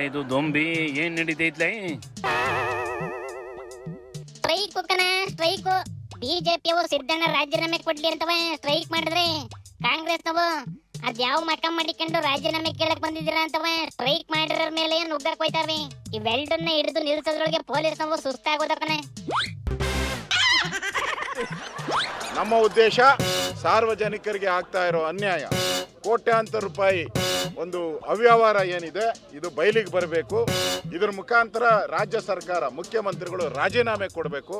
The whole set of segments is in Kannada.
ಇದು ದೊಂಬಿ ಏನ್ ನಡೀತೈತ್ಲ? ಸ್ಟ್ರೈಕ್ ಸ್ಟ್ರೈಕ್ ಬಿಜೆಪಿ ಅವರು ಸಿದ್ದಣ್ಣ ರಾಜೀನಾಮೆ ಕೊಡ್ಲಿ ಅಂತವ ಸ್ಟ್ರೈಕ್ ಮಾಡಿದ್ರೆ ಕಾಂಗ್ರೆಸ್ ನಾವು ಅದ್ಯಾವ ಮಕ್ಕ ಮಾಡಿಕೊಂಡು ರಾಜೀನಾಮೆ ಕೇಳಕ್ ಬಂದಿದ್ದೀರಾ ಅಂತವ ಸ್ಟ್ರೈಕ್ ಮಾಡಿರೋರ ಮೇಲೆ ನುಗ್ಗಕ್ ಹೋಯ್ತಾವೆ. ಇವೆಲ್ಡನ್ನ ಹಿಡಿದು ನಿಲ್ಸೋದ್ರೊಳಗೆ ಪೊಲೀಸ್ ನಾವು ಸುಸ್ತಾಗೋದಕ್ಕನೆ. ನಮ್ಮ ಉದ್ದೇಶ ಸಾರ್ವಜನಿಕರಿಗೆ ಆಗ್ತಾ ಇರೋ ಅನ್ಯಾಯ, ಕೋಟ್ಯಾಂತರ ರೂಪಾಯಿ ಒಂದು ಅವ್ಯವಹಾರ ಏನಿದೆ ಇದು ಬಯಲಿಗೆ ಬರಬೇಕು. ಇದ್ರ ಮುಖಾಂತರ ರಾಜ್ಯ ಸರ್ಕಾರ, ಮುಖ್ಯಮಂತ್ರಿಗಳು ರಾಜೀನಾಮೆ ಕೊಡಬೇಕು.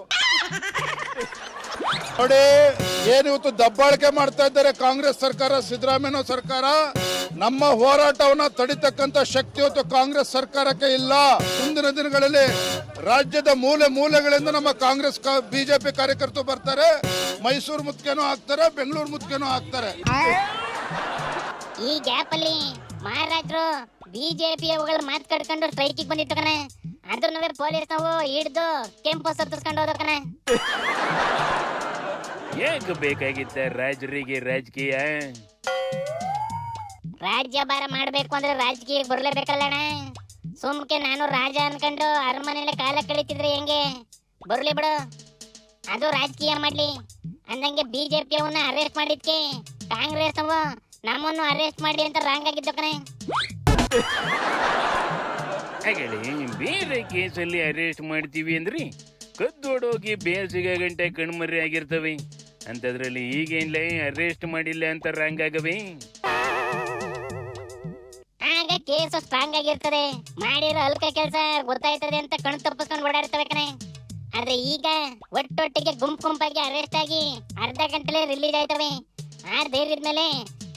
ನೋಡಿ, ಏನು ಇವತ್ತು ದಬ್ಬಾಳಿಕೆ ಮಾಡ್ತಾ ಇದ್ದಾರೆ ಕಾಂಗ್ರೆಸ್ ಸರ್ಕಾರ, ಸಿದ್ದರಾಮಯ್ಯ ಸರ್ಕಾರ. ನಮ್ಮ ಹೋರಾಟವನ್ನ ತಡಿತಕ್ಕಂತ ಶಕ್ತಿ ಇವತ್ತು ಕಾಂಗ್ರೆಸ್ ಸರ್ಕಾರಕ್ಕೆ ಇಲ್ಲ. ಮುಂದಿನ ದಿನಗಳಲ್ಲಿ ರಾಜ್ಯದ ಮೂಲೆ ಮೂಲೆಗಳಿಂದ ನಮ್ಮ ಕಾಂಗ್ರೆಸ್ ಬಿಜೆಪಿ ಕಾರ್ಯಕರ್ತರು ಬರ್ತಾರೆ. ಮೈಸೂರು ಮುತ್ತಿಗೆನೂ ಹಾಕ್ತಾರೆ, ಬೆಂಗಳೂರು ಮುತ್ತಿಗೆನೂ ಹಾಕ್ತಾರೆ. ಈ ಗ್ಯಾಪ್ ಅಲ್ಲಿ ಮಹಾರಾಜರು ಬಿಜೆಪಿ ಅವುಗಳ ಮಾತು ಕಟ್ಕೊಂಡು ಸ್ಟ್ರೈಕಿಗೆ ಬಂದಿತ್ತು ಕಣ. ಅದ್ರ ಪೊಲೀಸ್ ನಾವು ಹಿಡಿದು ಕೆಂಪು ಸತ್ತಿಸ್ಕೊಂಡು ಹೋದ. ಯಾಕೆ ಬೇಕಾಗಿತ್ತ ರಾಜರಿಗೆ ರಾಜಕೀಯ? ರಾಜ್ಯ ಭಾರ ಮಾಡ್ಬೇಕು ಅಂದ್ರೆ ರಾಜಕೀಯ ಬರ್ಲೇಬೇಕಲ್ಲಣ್ಣ. ಸುಮ್ಕೆ ನಾನು ರಾಜ ಅನ್ಕೊಂಡು ಅರಮನೆಯಲ್ಲಿ ಕಾಲ ಕಳೀತಿದ್ರೆ ಹೆಂಗೆ? ಬರ್ಲಿ ಬಿಡು, ಅದು ರಾಜಕೀಯ ಮಾಡ್ಲಿ. ಅಂದಂಗೆ ಬಿಜೆಪಿ ಅವನ್ನ ಅರೆಸ್ಟ್ ಮಾಡಿದ್ಕೆ ಕಾಂಗ್ರೆಸ್ ಅವು ನಮ್ಮನ್ನು ಅರೆಸ್ಟ್ ಮಾಡಿ ಅಂತ ರಾಂಗ್ ಆಗಿದ್ದು ಕಣೆ. ಬೇರೆ ಕೇಸಲ್ಲಿ ಅರೆಸ್ಟ್ ಮಾಡ್ತೀವಿ ಅಂದ್ರಿ ಕದ್ದೋಡೋಗಿ ಬೇಲ್ ಸಿಗೋ ಗಂಟೆ ಕಣ್ಮರಿ ಆಗಿರ್ತವೆ. ಅಂತದ್ರಲ್ಲಿ ಈಗೇನ್ಲೇ ಅರೆಸ್ಟ್ ಮಾಡಿಲ್ಲ ಅಂತ ರಾಂಗ್ ಆಗವೆ. ಆಗ ಕೇಸು ಸ್ಟ್ರಾಂಗ್ ಆಗಿರ್ತದೆ, ಮಾಡಿರೋ ಅಲ್ಕ ಕೆಲಸ ಗೊತ್ತಾಯ್ತದೆ ಅಂತ ಕಣ್ ತಪ್ಪಿಸ್ಕೊಂಡು ಓಡಾಡ್ತವೆ ಕಣೆ. ಆದ್ರೆ ಈಗ ಒಟ್ಟೊಟ್ಟಿಗೆ ಗುಂಪಾಗಿ ಅರೆಸ್ಟ್ ಆಗಿ ಅರ್ಧ ಗಂಟೆಲೆ ರಿಲೀಸ್ ಆಯ್ತವೆ. ಆ ಧೈರ್ಯದ ಮೇಲೆ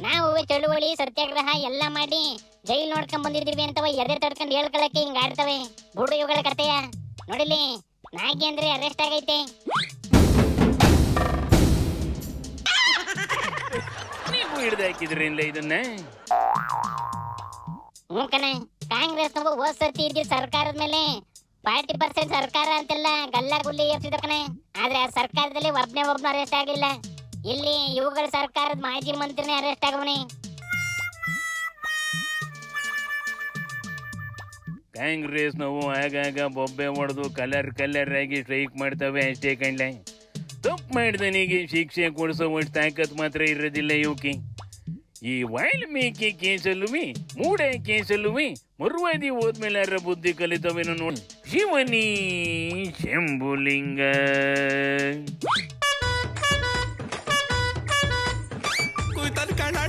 ನಾವು ಚಳುವಳಿ ಸತ್ಯಾಗ್ರಹ ಎಲ್ಲ ಮಾಡಿ ಜೈಲ್ ನೋಡ್ಕೊಂಡ್ ಬಂದಿದ್ದೀವಿ ಅಂತವ ಎದೆ ತಡ್ಕೊಂಡು ಹೇಳ್ಕೊಳಕ್ಕೆ ಹಿಂಗ ಆಡ್ತವೆ. ಬುಡು ಇವುಗಳ ಕಥೆಯ ನೋಡಿಲಿ. ನಾಗೇಂದ್ರ ಅರೆಸ್ಟ್ ಆಗೈತೆ. ನೀವು ಹಿಡ್ದು ಹಾಕಿದ್ರಿಲ್ಲ ಇದನ್ನ? ಕಣೆ, ಕಾಂಗ್ರೆಸ್ ನಾವು ಹೋದ್ ಸರ್ತಿ ಇದ್ದಿದ್ದ ಸರ್ಕಾರದ ಮೇಲೆ 40% ಸರ್ಕಾರ ಅಂತೆಲ್ಲ ಗಲ್ಲ ಗುಲ್ಲಿ ಎಬ್ಸಿದ ಕಣೆ. ಆದ್ರೆ ಆ ಸರ್ಕಾರದಲ್ಲಿ ಒಬ್ನ ಅರೆಸ್ಟ್ ಆಗಿಲ್ಲ. ಇಲ್ಲಿ ಇವುಗಳ ಸರ್ಕಾರದ ಮಾಜಿ ಮಂತ್ರಿನೇ ಅರೆಸ್ಟ್ ಆಗವನೆ. ಕಾಂಗ್ರೆಸ್ ನಾವು ಆಗಾಗ ಬೊಬ್ಬೆ ಹೊಡೆದು ಕಲರ್ ಆಗಿ ಸ್ಟ್ರೈಕ್ ಮಾಡ್ತವೆ ಅಷ್ಟೇ ಕಣ್ಲೆ. ತಪ್ಪು ಮಾಡಿದನಿಗೆ ಶಿಕ್ಷೆ ಕೊಡಿಸೋವಷ್ಟು ತಾಕತ್ ಮಾತ್ರ ಇರೋದಿಲ್ಲ ಇವಕ್ಕೆ. ಈ ವಾಲ್ಮೀಕಿ ಕೇಸಲ್ಲೂ ಮೂಡೆ ಕೇಸಲ್ಲೂ ಮುರುವಾದಿ ಹೋದ್ಮೇಲೆ ಯಾರ ಬುದ್ಧಿ ಕಲಿತವೇನೋ ನೋಡಿ. ಶಿವನಿ ಶಂಭುಲಿಂಗ. कोई तन काढा